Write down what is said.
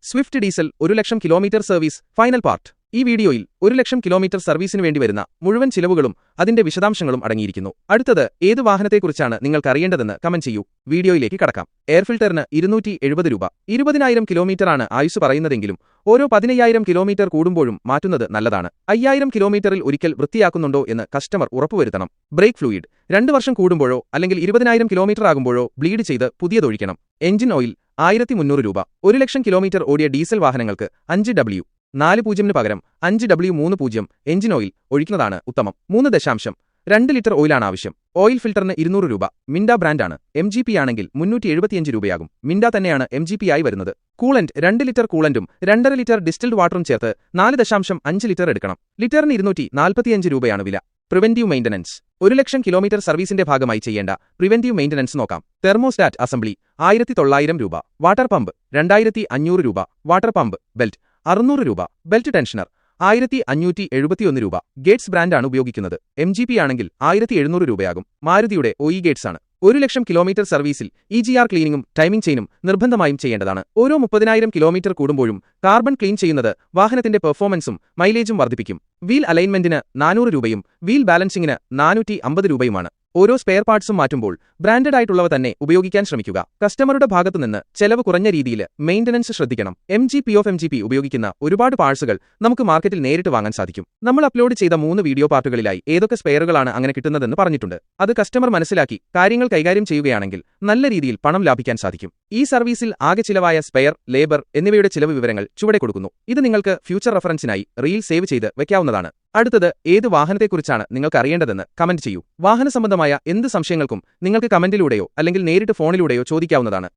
Swift diesel 1,00,000 kilometre service final part. ഈ വീഡിയോയിൽ 1,00,000 kilometre സർവീസിനു വേണ്ടി വരുന്ന മുഴുവൻ ചിലവുകളും അതിന്റെ വിശദാംശങ്ങളും അടങ്ങിയിരിക്കുന്നു. അടുത്തത് ഏത് വാഹനത്തെക്കുറിച്ചാണ് നിങ്ങൾക്ക് അറിയേണ്ടതെന്ന് കമന്റ് ചെയ്യൂ. വീഡിയോയിലേക്ക് കടക്കാം. എയർ ഫിൽറ്ററിന് 270 രൂപ. 20,000 കിലോമീറ്ററാണ് ആയുസ് പറയുന്നതെങ്കിലും ഓരോ 15,000 കിലോമീറ്റർ കൂടുമ്പോഴും മാറ്റുന്നത് നല്ലതാണ്. 5,000 കിലോമീറ്ററിൽ ഒരിക്കൽ വൃത്തിയാക്കുന്നുണ്ടോ എന്ന് കസ്റ്റമർ ഉറപ്പുവരുത്തണം. ബ്രേക്ക് ഫ്ലൂയിഡ് 2 വർഷം കൂടുമ്പോഴോ അല്ലെങ്കിൽ 20,000 കിലോമീറ്റർ ആകുമ്പോഴോ ബ്ലീഡ് ചെയ്ത് പുതിയതൊഴിക്കണം. എഞ്ചിൻ ഓയിൽ 1,300 രൂപ. 1,00,000 കിലോമീറ്റർ ഓടിയ ഡീസൽ വാഹനങ്ങൾക്ക് 5W40 പകരം 5W30 എഞ്ചിൻ ഓയിൽ ഒഴിക്കുന്നതാണ് ഉത്തമം. 3.2 ലിറ്റർ ഓയിലാണ് ആവശ്യം. ഓയിൽ ഫിൽറ്ററിന് 200 രൂപ. മിൻഡ ബ്രാൻഡാണ്. MGP ആണെങ്കിൽ 375 രൂപയാകും. മിൻഡ തന്നെയാണ് MGP ആയി വരുന്നത്. കൂളന്റ് 2 ലിറ്റർ കൂളന്റും 2.5 ലിറ്റർ ഡിസ്റ്റിൽഡ് വാട്ടറും ചേർത്ത് 4.5 ലിറ്റർ എടുക്കണം. ലിറ്ററിന് 245 രൂപയാണ് വില. പ്രിവെന്റീവ് മെയിന്റനൻസ് 1,00,000 കിലോമീറ്റർ സർവീസിന്റെ ഭാഗമായി ചെയ്യേണ്ട പ്രിവെന്റീവ് മെയിന്റനൻസ് നോക്കാം. തെർമോസ്റ്റാറ്റ് അസംബ്ലി 1,900 രൂപ. വാട്ടർ പമ്പ് 2,500 രൂപ. വാട്ടർ പമ്പ് ബെൽറ്റ് 600 രൂപ. ബെൽറ്റ് ടെൻഷനർ 1,571 രൂപ. ഗേറ്റ്സ് ബ്രാൻഡാണ് ഉപയോഗിക്കുന്നത്. MGP ആണെങ്കിൽ 1,700 രൂപയാകും. മാരുതിയുടെ OE ഗേറ്റ്സ് ആണ്. 1,00,000 കിലോമീറ്റർ സർവീസിൽ EGR ക്ലീനിങ്ങും ടൈമിംഗ് ചെയിനും നിർബന്ധമായും ചെയ്യേണ്ടതാണ്. ഓരോ 30,000 കിലോമീറ്റർ കൂടുമ്പോഴും കാർബൺ ക്ലീൻ ചെയ്യുന്നത് വാഹനത്തിന്റെ പെർഫോമൻസും മൈലേജും വർദ്ധിപ്പിക്കും. വീൽ അലൈൻമെന്റിന് 400 രൂപയും വീൽ ബാലൻസിംഗിന് 450 രൂപയുമാണ്. ഓരോ സ്പെയർ പാർട്സും മാറ്റുമ്പോൾ ബ്രാൻഡഡ് ആയിട്ടുള്ളവ തന്നെ ഉപയോഗിക്കാൻ ശ്രമിക്കുക. കസ്റ്റമറുടെ ഭാഗത്തുനിന്ന് ചെലവ് കുറഞ്ഞ രീതിയിൽ മെയിന്റനൻസ് ശ്രദ്ധിക്കണം. MGP ഉപയോഗിക്കുന്ന ഒരുപാട് പാർട്സുകൾ നമുക്ക് മാർക്കറ്റിൽ നേരിട്ട് വാങ്ങാൻ സാധിക്കും. നമ്മൾ അപ്ലോഡ് ചെയ്ത 3 വീഡിയോ പാർട്ടുകളിലായി ഏതൊക്കെ സ്പെയറുകളാണ് അങ്ങനെ കിട്ടുന്നതെന്ന് പറഞ്ഞിട്ടുണ്ട്. അത് കസ്റ്റമർ മനസ്സിലാക്കി കാര്യങ്ങൾ കൈകാര്യം ചെയ്യുകയാണെങ്കിൽ നല്ല രീതിയിൽ പണം ലാഭിക്കാൻ സാധിക്കും. ഈ സർവീസിൽ ആകെ ചിലവായ സ്പെയർ, ലേബർ എന്നിവയുടെ ചിലവ് വിവരങ്ങൾ ചുവടെ കൊടുക്കുന്നു. ഇത് നിങ്ങൾക്ക് ഫ്യൂച്ചർ റഫറൻസിനായി റീൽ സേവ് ചെയ്ത് വെക്കാവുന്നതാണ്. അടുത്തത് ഏത് വാഹനത്തെക്കുറിച്ചാണ് നിങ്ങൾക്ക് അറിയേണ്ടതെന്ന് കമന്റ് ചെയ്യൂ. വാഹന സംബന്ധമായ എന്ത് സംശയങ്ങൾക്കും നിങ്ങൾക്ക് കമന്റിലൂടെയോ അല്ലെങ്കിൽ നേരിട്ട് ഫോണിലൂടെയോ ചോദിക്കാവുന്നതാണ്.